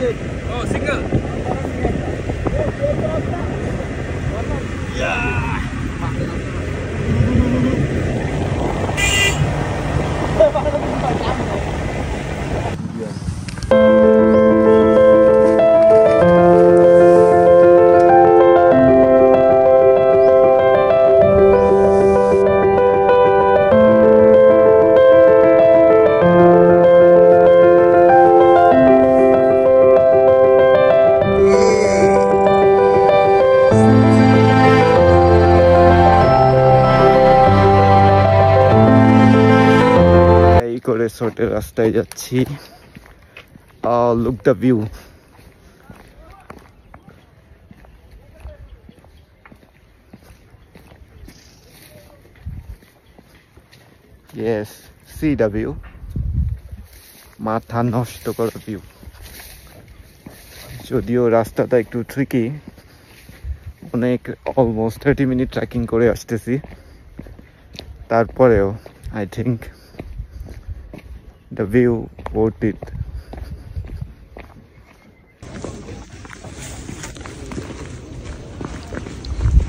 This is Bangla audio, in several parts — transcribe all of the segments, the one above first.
Oh, single. Yeah. রিসোর্টের রাস্তায় যাচ্ছি। Look the view. Yes, C the view. মাথা নষ্ট করা ভিউ। যদিও রাস্তাটা একটু ট্রিকি, অনেক অলমোস্ট 30 মিনিট ট্রেকিং করে আসতেছি, তারপরেও I think the view worth it.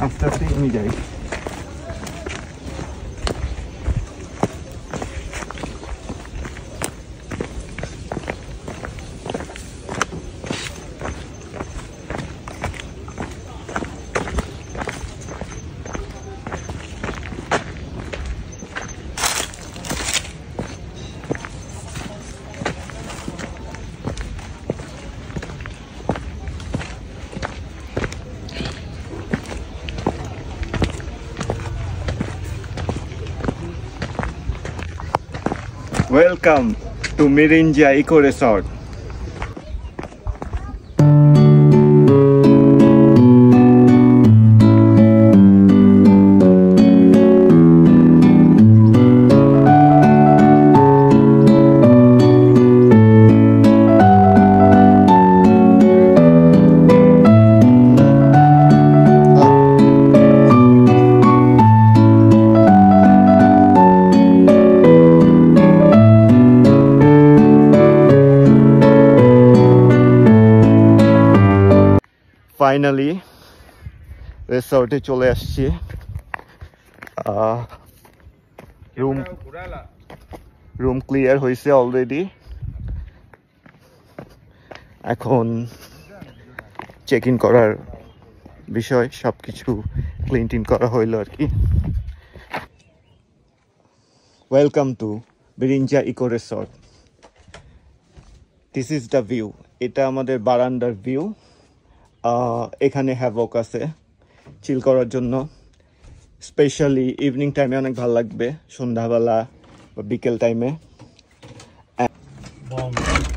After seeing me guys, welcome to Mirinja Eco Resort. Finally রিসর্টে চলে আসছি। রুম ক্লিয়ার হয়েছে অলরেডি। এখন চেক ইন করার বিষয়, সবকিছু ক্লিন টিন করা হইলো আর কি। Welcome to Mirinja eco resort. This is the view. এটা আমাদের বারান্দার ভিউ। এখানে হ্যাভক আছে চিল করার জন্য, স্পেশালি ইভিনিং টাইমে অনেক ভালো লাগবে, সন্ধ্যাবেলা বা বিকেল টাইমে।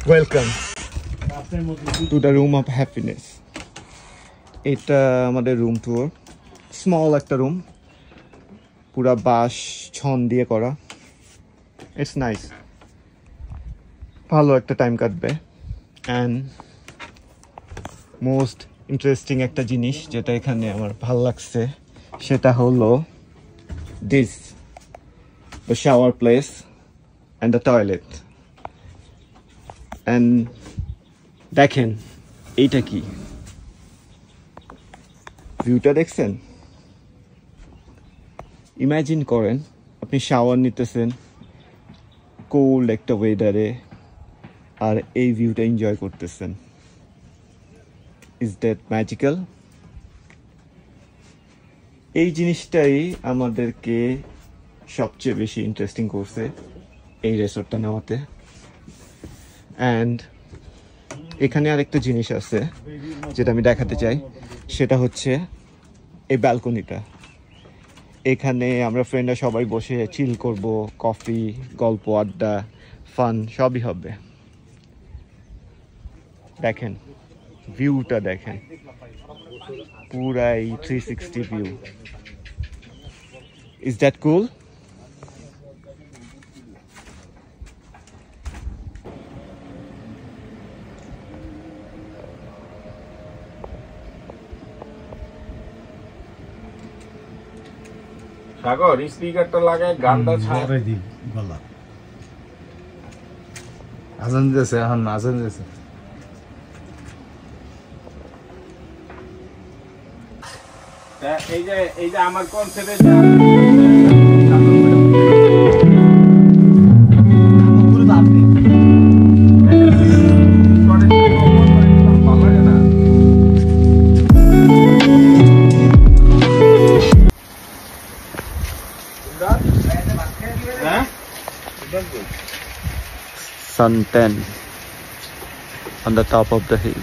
Welcome to the room of happiness. এটা আমাদের রুম ট্যুর। স্মল একটা রুম, পুরা বাঁশ ছন দিয়ে করা। ইটস নাইস, ভালো একটা টাইম কাটবে। অ্যান্ড মোস্ট ইন্টারেস্টিং একটা জিনিস যেটা এখানে আমার ভালো লাগছে সেটা হলো this, the shower place and the toilet. And দেখেন এইটা কি ভিউটা দেখছেন? ইমাজিন করেন আপনি শাওয়ার নিতেছেন কোল্ড একটা ওয়েদারে, আর এই ভিউটা এনজয় করতেছেন। Is that magical? এই জিনিসটাই আমাদেরকে সবচেয়ে বেশি ইন্টারেস্টিং করছে এই রিসর্টটা নেওয়াতে। অ্যান্ড এখানে আরেকটা জিনিস আছে যেটা আমি দেখাতে চাই, সেটা হচ্ছে এই ব্যালকনিটা। এখানে আমরা ফ্রেন্ডরা সবাই বসে চিল করব, কফি, গল্প, আড্ডা, ফান সবই হবে। দেখেন ভিউটা, দেখেন পুরাই 360 ভিউ। ইজ দ্যাট কুল? সাগর স্পিকারটা লাগায় গানটা ছাড়ে দি গলা আজান দিয়েছে, এখন আজান দিয়েছে। এই যে আমার কনসেপ্টে Suntan on the top of the hill.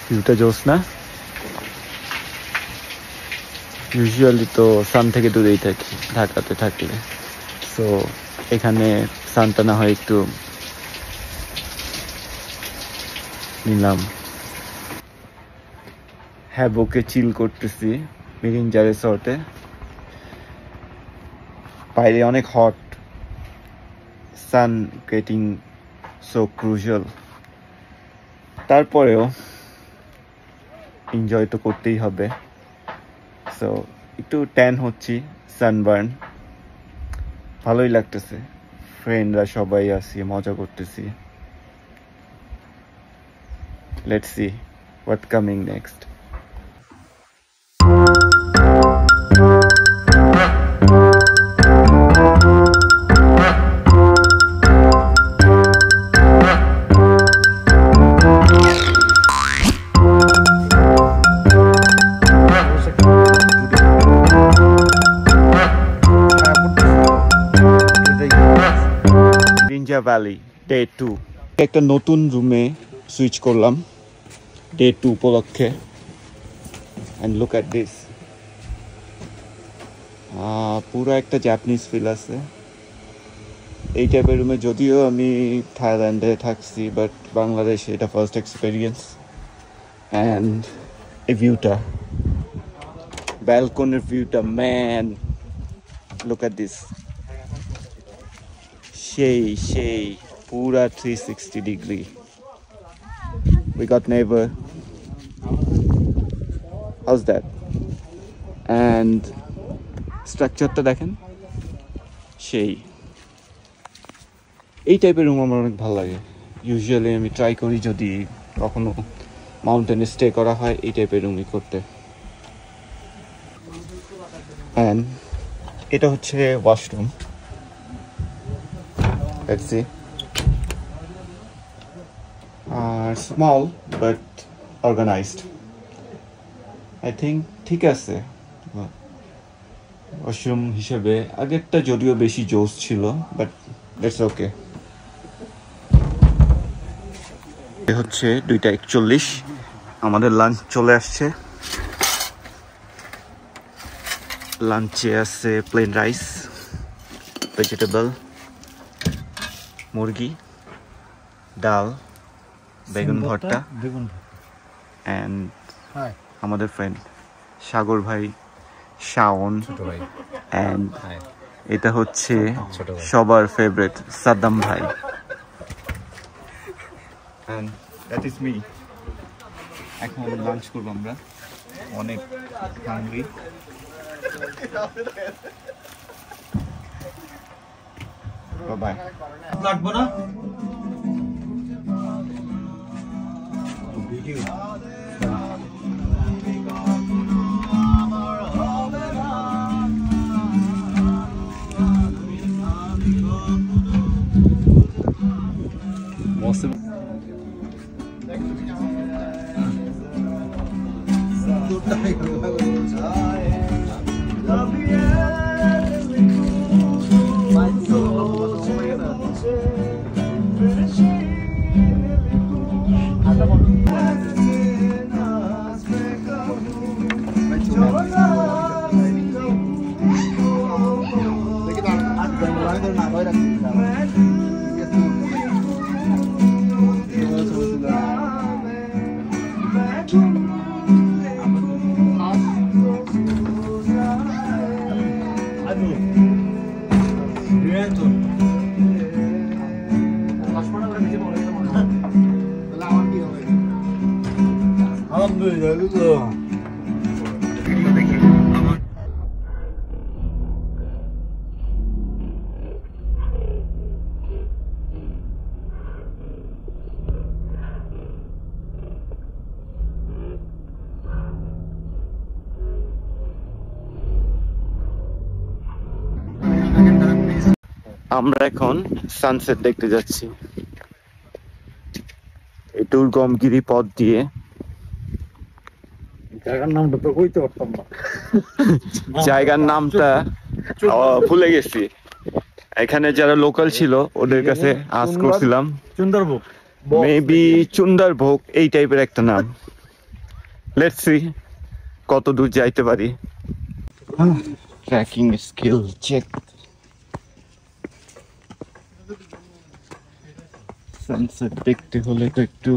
ভিউটা জোস না? ইউজুয়ালি তো সান থেকে দূরেই থাকি ঢাকাতে থাকলে, সো এখানে সানটা না হয় একটু নিলাম। হ্যাবোকে চিল করতেছি মিরিঞ্জা রিসর্টে। বাইরে অনেক হট, সান গেটিং সো ক্রুশাল, তারপরেও এনজয় তো করতেই হবে। সো একটু ট্যান হচ্ছি, সানবার্ন, ভালোই লাগতেছে। ফ্রেন্ডরা সবাই আছি, মজা করতেছি। Let's see what coming next. Valley day 2, একটা নতুন রুমে সুইচ করলাম ডে 2 উপলক্ষে। অ্যান্ড লুক অ্যাট দিস, পুরো একটা জাপানিজ ফিল আছে এই টাইপের রুমে। যদিও আমি থাইল্যান্ডে থাকছি, বাট বাংলাদেশে এটা ফার্স্ট এক্সপিরিয়েন্স। অ্যান্ড এই ভিউটা, ব্যালকনির ভিউটা, ম্যান লুক অ্যাট দিস, সেই পুরা 360 degree. We got neighbor. How's that? And স্ট্রাকচারটা দেখেন, সেই এই টাইপের রুম আমার অনেক ভালো লাগে। ইউজুয়ালি আমি ট্রাই করি যদি কখনো মাউন্টেনে স্টে করা হয় এই টাইপের রুমই করতে। অ্যান্ড এটা হচ্ছে washroom. Let's see. Small but organized. I think ঠিক আছে ওয়াশরুম হিসেবে। আগেরটা যদিও বেশি জোস ছিল, বাট দ্যাটস ওকে। হচ্ছে 2:41, আমাদের লাঞ্চ চলে আসছে। লাঞ্চে আছে প্লেন রাইস, ভেজিটেবল, মুরগি, ডাল, বেগুন ভর্তা, অ্যান্ড আমাদের ফ্রেন্ড সাগর ভাই, শাওন, অ্যান্ড এটা হচ্ছে সবার ফেভারিট সাদ্দাম ভাই। And that is me. এখন লাঞ্চ করবো আমরা, অনেক হাংরি। বাই। লাগবো না ভিডিও। मौसम Alhamdulillah gitu. আমরা এখন সানসেট দেখতে যাচ্ছি এই দুর্গমগিরি পথ দিয়ে। জায়গার নামটা তো কইতে পারতাম না। জায়গার নামটা ভুলে গেছি। এখানে যারা লোকাল ছিল ওদের কাছে আস্ক করছিলাম, সুন্দরবন মেবি চুন্দারভোগ এই টাইপের একটা নাম। লেটস সি কত দূর যাইতে পারি। Tracking skill check. সানসেট দেখতে হলে তো একটু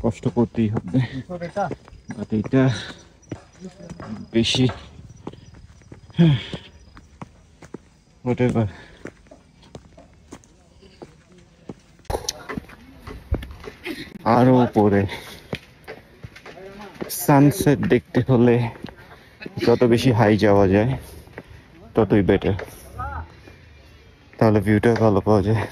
কষ্ট করতেই হবে, বাট এটা বেশি whatever. আরো উপরে সানসেট দেখতে হলে যত বেশি হাই যাওয়া যায় ততই বেটার, তাহলে ভিউটা ভালো পাওয়া যায়।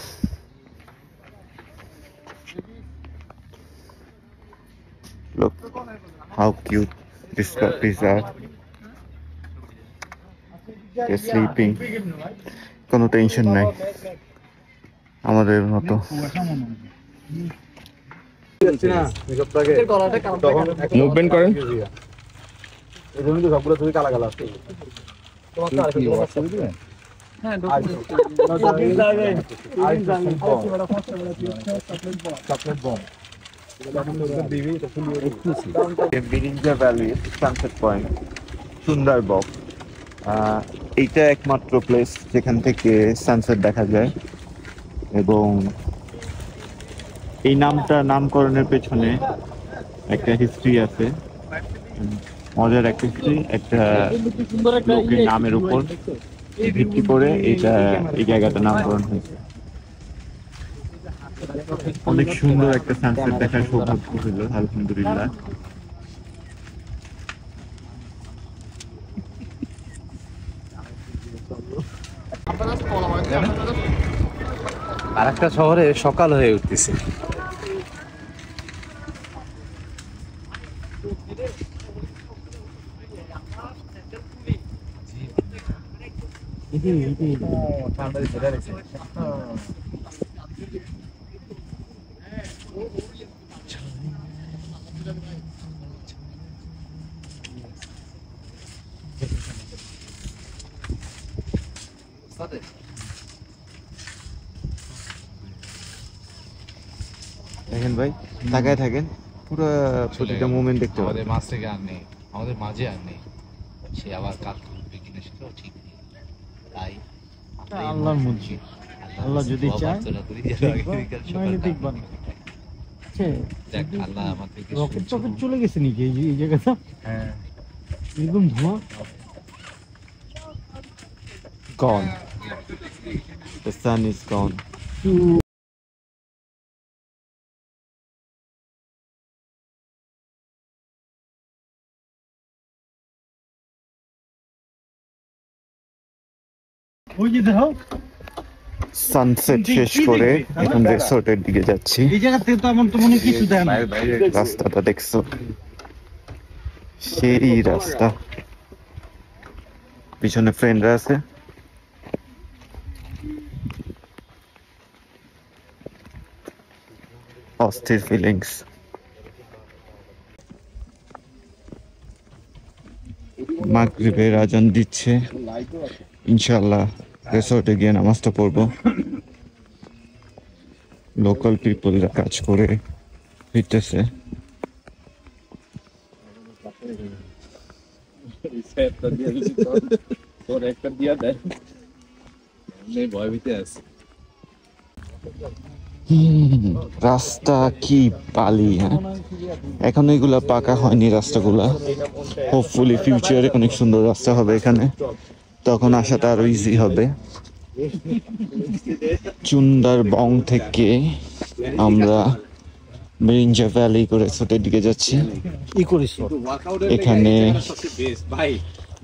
Look how cute these puppies are. They're sleeping. কোনো টেনশন নাই আমাদের মতো। মুভমেন্ট করেন। সবগুলো তুমি কালা কালা বিরিঞ্জা ভ্যালি সানসেট পয়েন্ট সুন্দরবন, এইটা একমাত্র প্লেস যেখান থেকে সানসেট দেখা যায়। এবং এই নামটা নামকরণের পেছনে একটা হিস্ট্রি আছে, মজার একটা হিস্ট্রি। একটা লোকের নামের উপর ভিত্তি করে এই জায়গাটা নামকরণ হয়েছে। অনেক সুন্দর একটা সানসেট দেখার সৌভাগ্য হইল, আলহামদুলিল্লাহ। আর একটা শহরে সকাল হয়ে উঠতেছে। দেখেন ভাই, তাকায় থাকেন, পুরো প্রতিটা মুভমেন্ট দেখতে পাবেন। আমাদের মাছ থেকে আর নেই, আমাদের মাঝে আর নেই, সে আবার কাল করবে কিনা সেটাও ঠিক নেই। তাই আল্লাহর মর্জি, আল্লাহ যদি চায় দেখবো না। দেখ আল্লাহ আমাদেরকে রকেট টকেট চলে গেছে নাকি এই জায়গাটা? হ্যাঁ একদম ধোঁয়া। Gone. The sun is gone. ওই যে দেখো সানসেট শেষ করে এখন রিসোর্টের দিকে যাচ্ছি। এই জায়গা থেকে তো আমার তো মনে কিছু দেয় না। রাস্তাটা দেখছো, সেই রাস্তা। পিছনে ফ্রেন্ডরা আছে। অস্থির ফিলিংস। মাগরিবের আজান দিচ্ছে, ইনশাআল্লাহ রিসোর্টে গিয়ে নামাজটা পড়বো। লোকাল পিপলরা কাজ করে ফিরতেছে। একটা দিয়া দেয়, ভয় ভীতে আছে। রাস্তা কি বালি! হ্যাঁ, এখন এগুলা পাকা হয়নি রাস্তাগুলা। হোপফুলি ফিউচারে অনেক সুন্দর রাস্তা হবে এখানে, তখন আসাটা আরো ইজি হবে। চুন্দারবং থেকে আমরা বিরিঞ্জা ভ্যালি করে রিসোর্টের দিকে যাচ্ছি। এখানে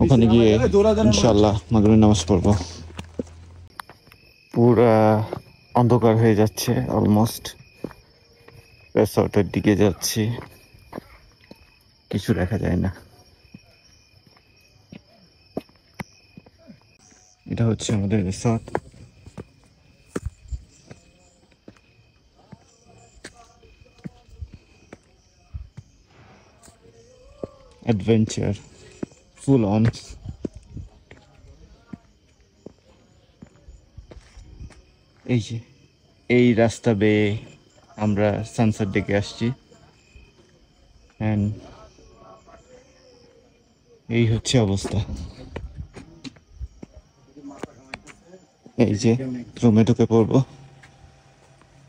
ওখানে গিয়ে ইনশাআল্লাহ মাগরিবের নামাজ পড়বো। পুরা অন্ধকার হয়ে যাচ্ছে, অলমোস্ট রিসোর্টের দিকে যাচ্ছি, কিছু দেখা যায় না। এটা হচ্ছে আমাদের রিসোর্ট। Adventure full on. এই যে এই রাস্তা বেয়ে আমরা সানসেট দেখে আসছি, অ্যান্ড এই হচ্ছে অবস্থা। এই যে রুমে ঢুকে পড়বো,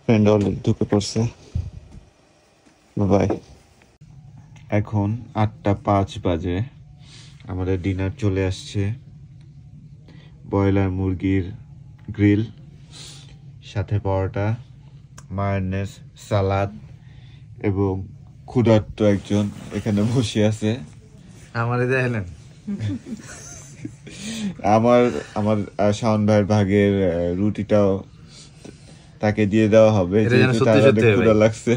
ফ্রেন্ড অলরেডি ঢুকে পড়ছে। বাই। এখন 8:05 বাজে, আমাদের ডিনার চলে আসছে। ব্রয়লার মুরগির গ্রিল, সাথে পরোটা, মায়োনেজ, সালাদ এবং ক্ষুধার্ত একজন এখানে বসে আছে। আমারে দেখলেন আমার আমার শাওন ভাইয়ের ভাগের রুটিটাও তাকে দিয়ে দেওয়া হবে, যেহেতু তার অনেক ক্ষুধা লাগছে।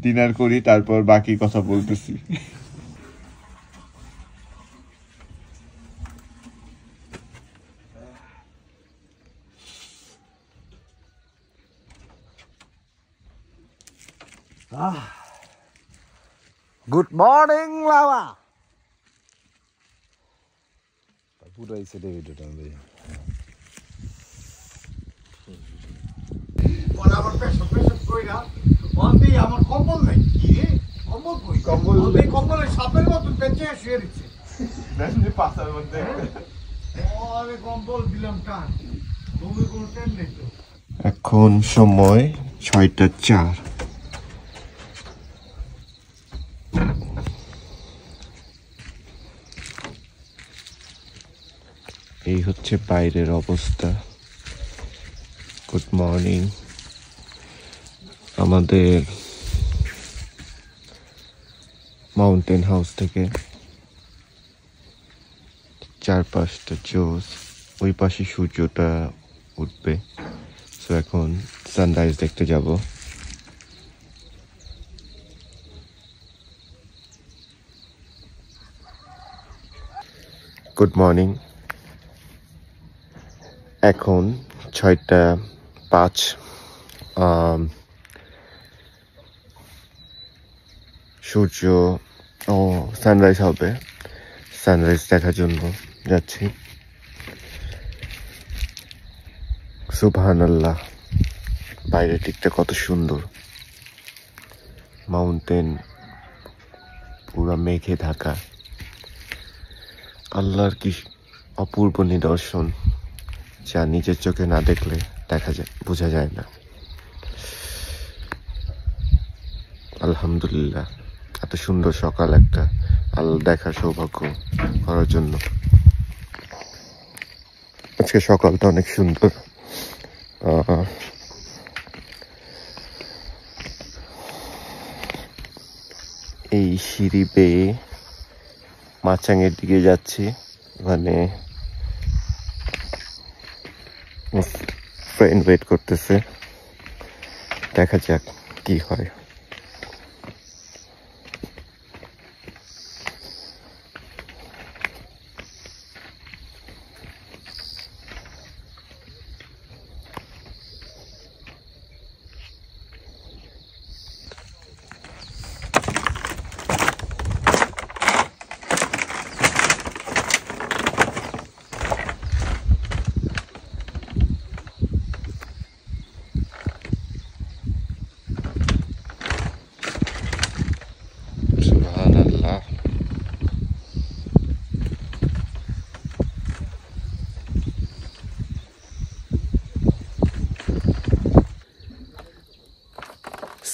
ডিনার করি, তারপর বাকি কথা বলতেছি। Good morning lava. পুরো এই সাইডে ভিডিওটা আমি আমার কম্বল নাই, কি রে কম্বল কই? কম্বলের সাপের মতন পেঁচে শুয়ে দিচ্ছে। পাশার মধ্যে আমি কম্বল দিলাম টান, তুমি কোনো ট্রেন নেই তো। এখন সময় 6:04। এই হচ্ছে বাইরের অবস্থা। Good morning. আমাদের মাউন্টেন হাউস থেকে চারপাশটা জোস, ওই পাশে সূর্যটা উঠবে। সো এখন সানরাইজ দেখতে যাব। Good morning. এখন 6:05। সূর্য সানরাইজ হবে, সানরাইজ দেখার জন্য যাচ্ছি। সুবহানাল্লাহ, বাইরের দিকটা কত সুন্দর, মাউন্টেন পুরা মেঘে ঢাকা। আল্লাহর কি অপূর্ব নিদর্শন, যা নিজের চোখে না দেখলে বোঝা যায় না। আলহামদুলিল্লাহ, এত সুন্দর সকাল একটা আল্লাহ দেখার সৌভাগ্য করার জন্য। আজকে সকালটা অনেক সুন্দর। এই সিঁড়ি বেয়ে মাচাঙের দিকে যাচ্ছি, মানে ফ্রেন্ড ওয়েট করতেছে, দেখা যাক কি হয়। সুবহানাল্লাহ।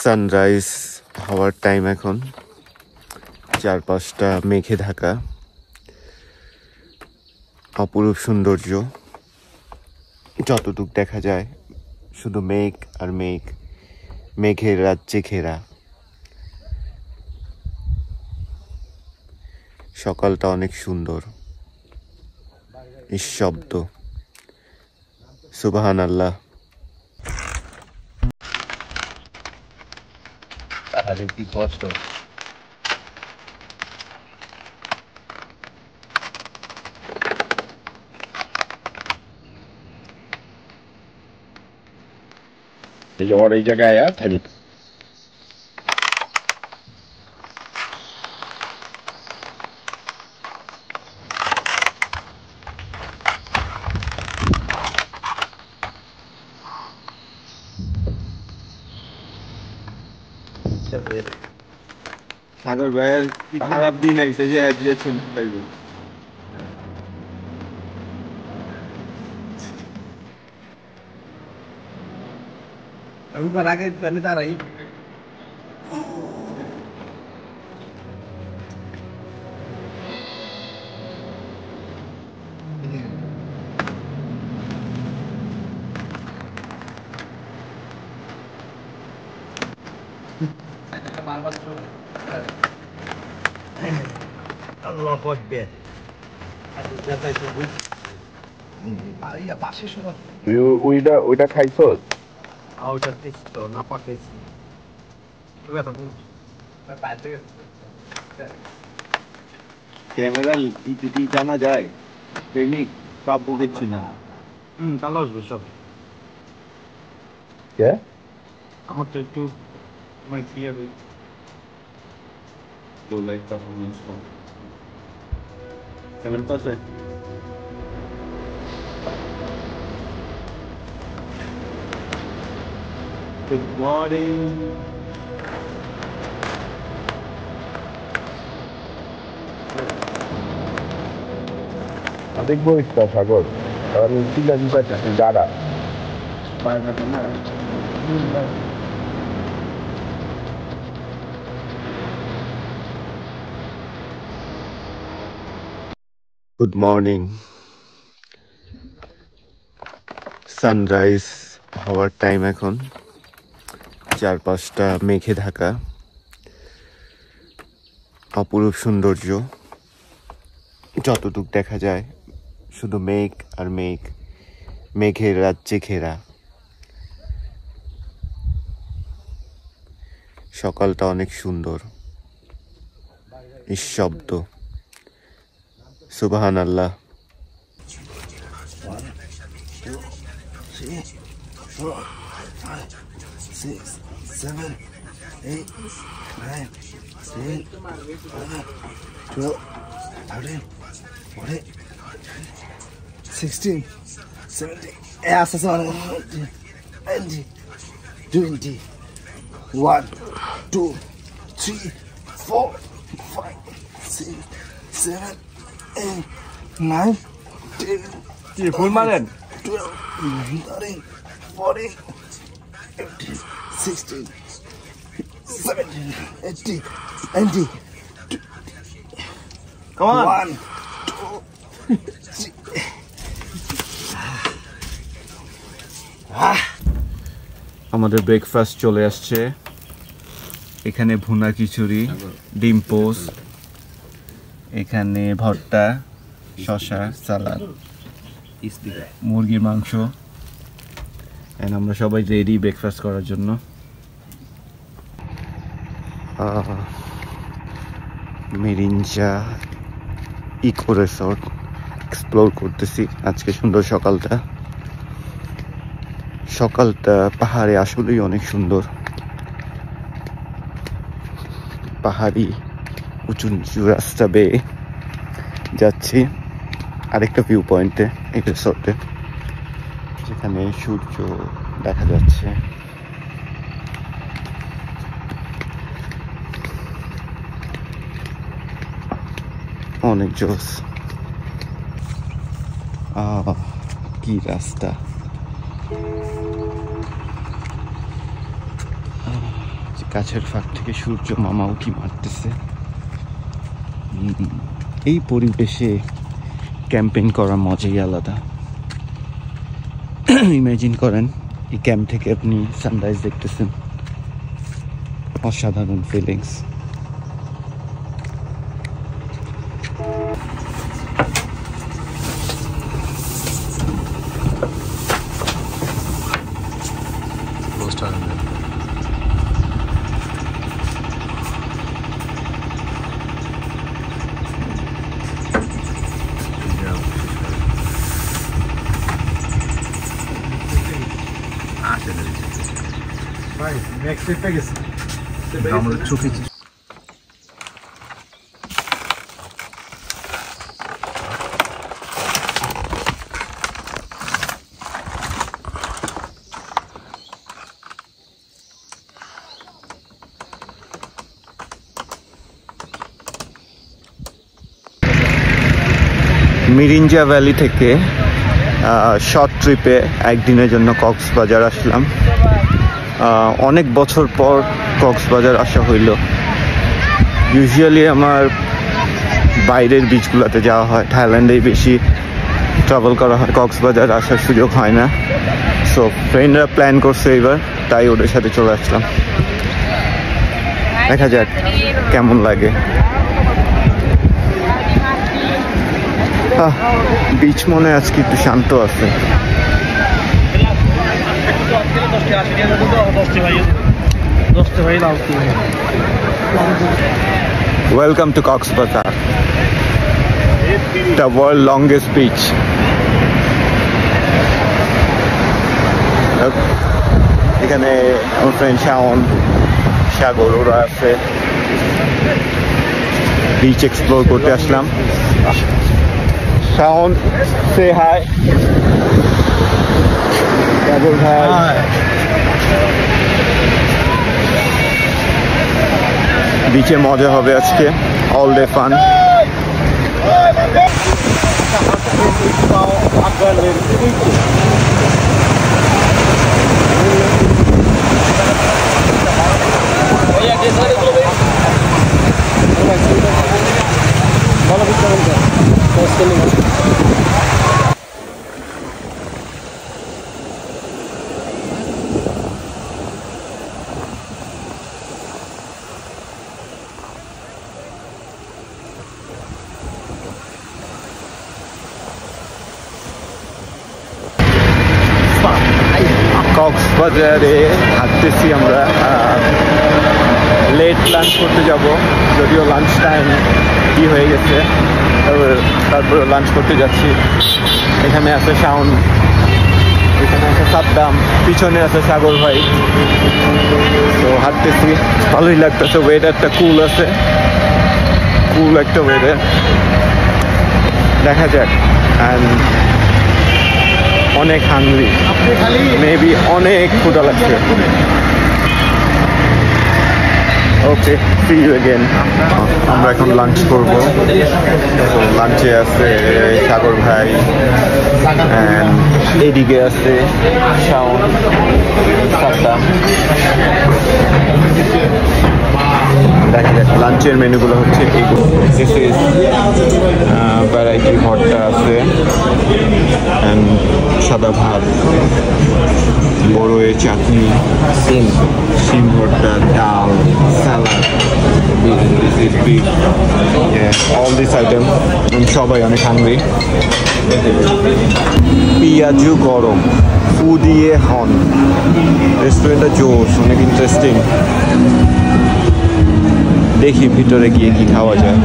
সানরাইজ হওয়ার টাইম এখন, চারপাশটা মেঘে ঢাকা, অপরূপ সৌন্দর্য। যতটুক দেখা যায় শুধু মেঘ আর মেঘ, মেঘের রাজ্যে ঘেরা। সকালটা অনেক সুন্দর, নিঃশব্দ। সুবহানাল্লাহ। আরে কি কষ্ট। এই যে ওর এই জায়গায় থাকি। সাগর ভাইয়ের খারাপ দিন আইছে যে অ্যাড্রেস শুনতে পাইবে আমি আগে দাঁড়াই ওইটা খাইছো ক্যামেরা ইটি জানা যায় ট্রেনিক সব বুঝেছি না তাহলে আসবো সব কে আমার তো একটু মানে ক্লিয়ার হই লো লাইট পারফরমেন্স কেমন পাচ্ছে Good morning. দেখবো ইচ্ছা সাগর কারণ চিন্তা চিন্তা যারা গুড মর্নিং সানরাইজ হওয়ার টাইম এখন চারপাশটা মেঘে ঢাকা অপরূপ সৌন্দর্য যতটুক দেখা যায় শুধু মেঘ আর মেঘ মেঘের রাজ্যে ঘেরা সকালটা অনেক সুন্দর নিঃশব্দ সুবহানাল্লাহ ফুল মারেন 90. Come on. 1, 2, 3. আমাদের ব্রেকফাস্ট চলে আসছে এখানে ভুনা খিচুড়ি ডিম পোস্ট এখানে ভর্তা শসা সালাদ মুরগির মাংস এন্ড আমরা সবাই রেডি ব্রেকফাস্ট করার জন্য মেরিঞ্জা ইকো রিসর্ট এক্সপ্লোর করতেছি আজকে সুন্দর সকালটা পাহাড়ে আসলেই অনেক সুন্দর পাহাড়ি উঁচু নিচু রাস্তা বেয়ে যাচ্ছি আরেকটা ভিউ পয়েন্টে এই রিসর্টে যেখানে সূর্য দেখা যাচ্ছে অনেক জোস কি রাস্তা গাছের ফাঁক থেকে সূর্য মামাও কি মারতেছে এই পরিবেশে ক্যাম্পেইন করার মজাই আলাদা ইমাজিন করেন এই ক্যাম্প থেকে আপনি সানরাইজ দেখতেছেন অসাধারণ ফিলিংস আমাদের চোখে মিরিঞ্জা ভ্যালি থেকে শর্ট ট্রিপে একদিনের জন্য কক্সবাজার আসলাম। অনেক বছর পর কক্সবাজার আসা হইল। ইউজুয়ালি আমার বাইরের বিচগুলোতে যাওয়া হয়, থাইল্যান্ডেই বেশি ট্রাভেল করা হয়, কক্সবাজার আসার সুযোগ হয় না। সো ফ্রেন্ডরা প্ল্যান করছে এবার, তাই ওদের সাথে চলে আসলাম। দেখা যাক কেমন লাগে। বিচ মনে আজকে একটু শান্ত আছে। Welcome to Cox's-Bazar, the world's longest beach. এখানে আমার ফ্রেন্ড শাওন, সাগর ওরা আছে। বিচ এক্সপ্লোর করতে আসলাম। শাওন, সে হাই। সাগর ভাই, বিচে মজা হবে আজকে, অল ডে ফান। কক্সবাজারে হাঁটতেছি আমরা। লেট লাঞ্চ করতে যাব, যদিও লাঞ্চ টাইম কি হয়ে গেছে, তারপরে লাঞ্চ করতে যাচ্ছি। এখানে আছে শাওন, এখানে আছে সাদ্দাম, পিছনে আছে সাগর ভাই। তো হাঁটতেছি, ভালোই লাগতেছে। ওয়েদারটা কুল আছে, কুল একটা ওয়েদার। দেখা যাক। অ্যান্ড অনেক হাংরি, মেবি অনেক ক্ষুধা লাগছে। ওকে, সি ইউ अगेन। আমরা এখন লাঞ্চ করব। তো লাঞ্চে আছে সাগর ভাই, অ্যান্ড এদিকে আছে শাওন, সাদ্দাম। দেখা যাক লাঞ্চের মেনুগুলো হচ্ছে এইগুলো। দিস ইজ ভ্যারাইটি ভর্তা আছে, অ্যান্ড সাদা ভাত, বড়োয়ের চাটনি, সিম ভর্তা, ডাল, salad, this is beef, yeah, all these items. সবাই অনেক হাংরি। পিয়াজু গরম, ফু দিয়ে হন। রেস্টুরেন্টটা জোস, অনেক ইন্টারেস্টিং। দেখি ভিতরে গিয়ে কি খাওয়া যায়।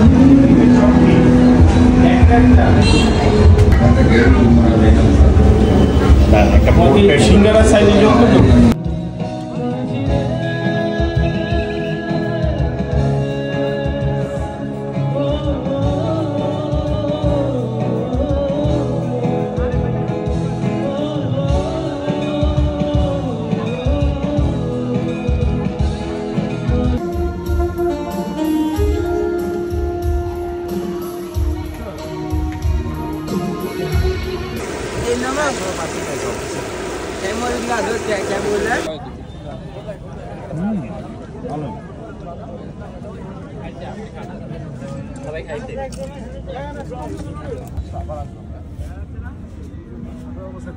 সিঙ্গারা সাইজের জন্য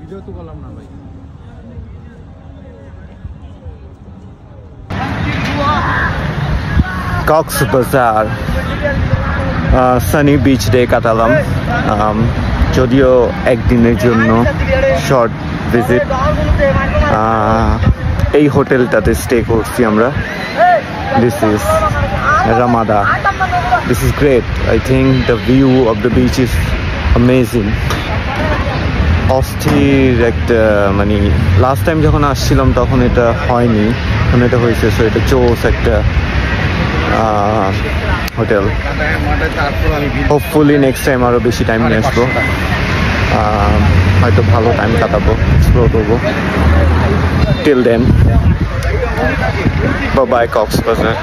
ভিডিও তো করলাম না ভাই। কক্সবাজার সানি বিচ ডে কাটালাম। যদিও একদিনের জন্য শর্ট ভিজিট। এই হোটেলটাতে স্টে করছি আমরা। This is Ramada. This is great. I think the view of the beach is amazing. অস্থির একটা, মানে লাস্ট টাইম যখন আসছিলাম তখন এটা হয়নি, এখন এটা হয়েছে। সো এটা জোস একটা হোটেল। হোপফুলি নেক্সট টাইম আরও বেশি টাইম নিয়ে আসবো, হয়তো ভালো টাইম কাটাবো, এক্সপ্লোর করবো। Till then, bye bye Cox's Bazar.